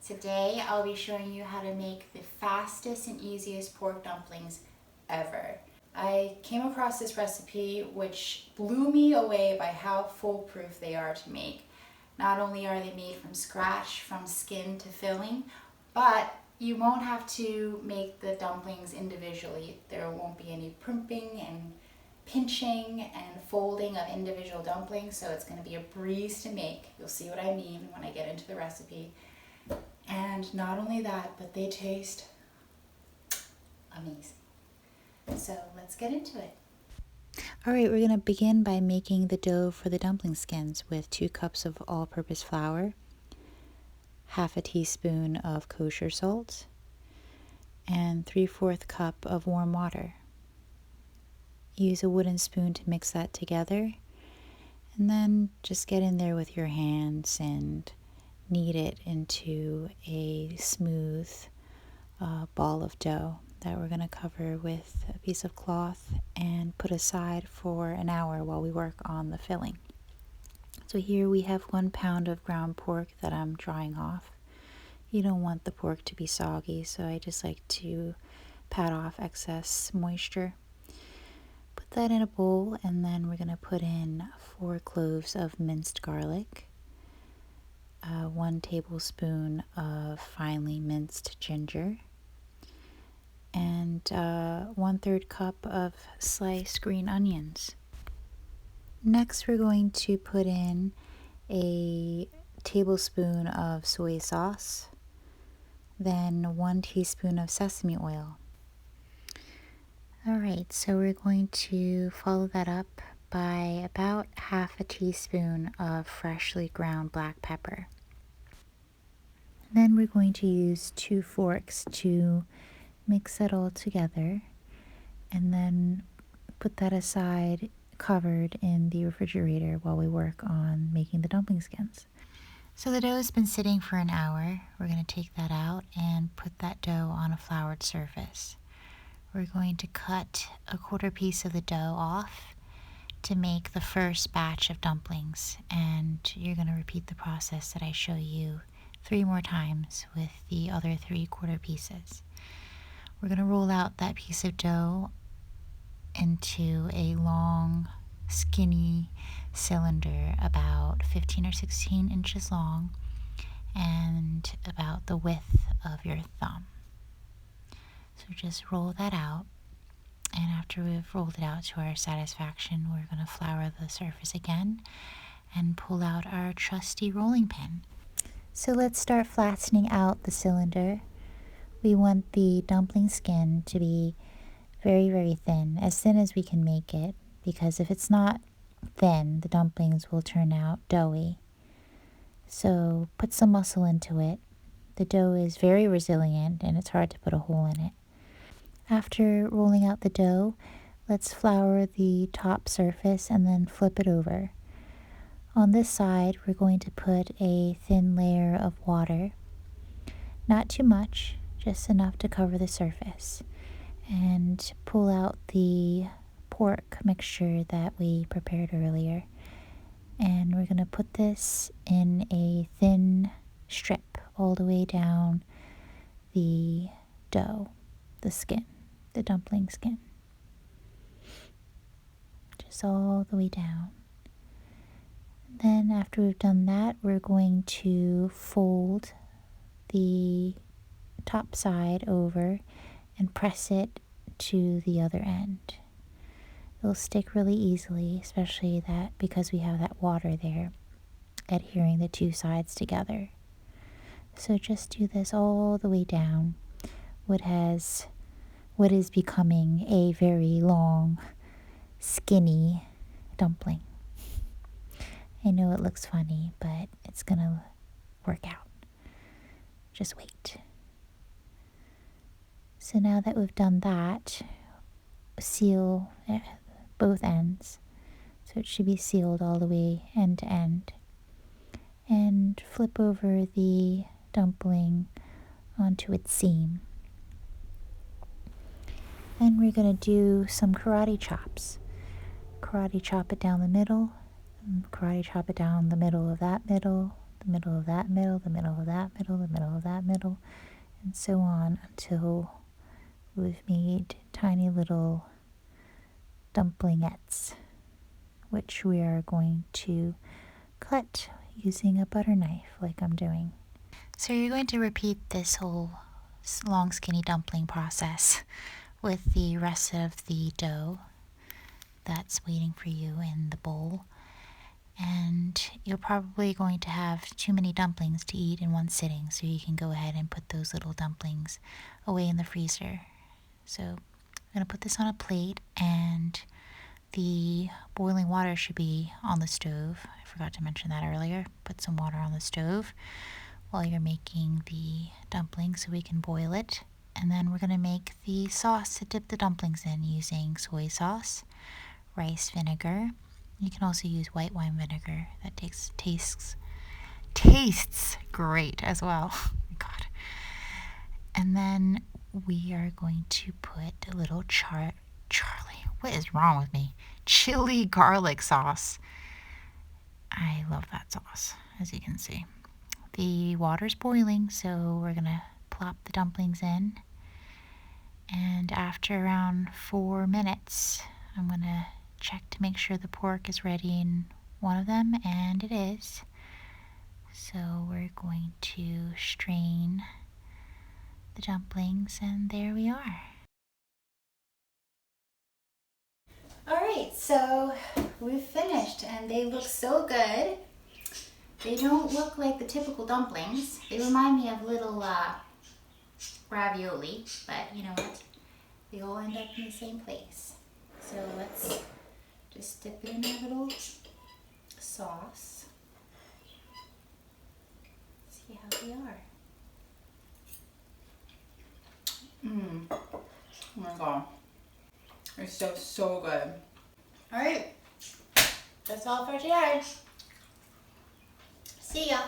Today I'll be showing you how to make the fastest and easiest pork dumplings ever. I came across this recipe which blew me away by how foolproof they are to make. Not only are they made from scratch, from skin to filling, but you won't have to make the dumplings individually. There won't be any primping and pinching and folding of individual dumplings, so it's going to be a breeze to make. You'll see what I mean when I get into the recipe. And not only that, but they taste amazing. So let's get into it. Alright, we're going to begin by making the dough for the dumpling skins with 2 cups of all-purpose flour, half a teaspoon of kosher salt, and 3/4 cup of warm water. Use a wooden spoon to mix that together, and then just get in there with your hands and knead it into a smooth ball of dough that we're going to cover with a piece of cloth and put aside for an hour while we work on the filling. So here we have 1 pound of ground pork that I'm drying off. You don't want the pork to be soggy, so I just like to pat off excess moisture. Put that in a bowl, and then we're going to put in 4 cloves of minced garlic, 1 tablespoon of finely minced ginger, and 1/3 cup of sliced green onions. Next, we're going to put in a tablespoon of soy sauce, then 1 teaspoon of sesame oil. Alright, so we're going to follow that up by about half a teaspoon of freshly ground black pepper. Then we're going to use 2 forks to mix that all together, and then put that aside covered in the refrigerator while we work on making the dumpling skins. So the dough has been sitting for an hour. We're going to take that out and put that dough on a floured surface. We're going to cut a 1/4 piece of the dough off to make the first batch of dumplings, and you're going to repeat the process that I show you 3 more times with the other 3/4 pieces. We're going to roll out that piece of dough into a long, skinny cylinder about 15 or 16 inches long and about the width of your thumb. So just roll that out, and after we've rolled it out to our satisfaction, we're going to flour the surface again and pull out our trusty rolling pin. So let's start flattening out the cylinder. We want the dumpling skin to be very, very thin, as thin as we can make it, because if it's not thin, the dumplings will turn out doughy. So put some muscle into it. The dough is very resilient and it's hard to put a hole in it. After rolling out the dough, let's flour the top surface and then flip it over. On this side, we're going to put a thin layer of water. Not too much, just enough to cover the surface. And pull out the pork mixture that we prepared earlier. And we're going to put this in a thin strip all the way down the dough, the skin, the dumpling skin. Just all the way down. Then after we've done that, we're going to fold the top side over and press it to the other end. It'll stick really easily, especially that because we have that water there adhering the 2 sides together. So just do this all the way down what is becoming a very long, skinny dumpling. I know it looks funny, but it's gonna work out. Just wait. So now that we've done that, seal both ends. So it should be sealed all the way end to end. And flip over the dumpling onto its seam. Then we're going to do some karate chops. Karate chop it down the middle, karate chop it down the middle of that middle, the middle of that middle, the middle of that middle, the middle of that middle, and so on until we've made tiny little dumplingettes, which we are going to cut using a butter knife like I'm doing. So you're going to repeat this whole long skinny dumpling process with the rest of the dough that's waiting for you in the bowl. And you're probably going to have too many dumplings to eat in one sitting, so you can go ahead and put those little dumplings away in the freezer. So I'm going to put this on a plate, and the boiling water should be on the stove. I forgot to mention that earlier. Put some water on the stove while you're making the dumplings so we can boil it. And then we're going to make the sauce to dip the dumplings in using soy sauce, rice vinegar. You can also use white wine vinegar. That tastes great as well. Oh my God. And then we are going to put a little what is wrong with me? Chili garlic sauce. I love that sauce, as you can see. The water's boiling, so we're going to plop the dumplings in. And after around 4 minutes, I'm going to check to make sure the pork is ready in one of them, and it is. So we're going to strain the dumplings, and there we are. Alright, so we've finished and they look so good. They don't look like the typical dumplings. They remind me of little ravioli, but you know what? They all end up in the same place. So let's just dip it in a little sauce. See how they are. Oh my God. It's so good. Alright, that's all for today. See ya.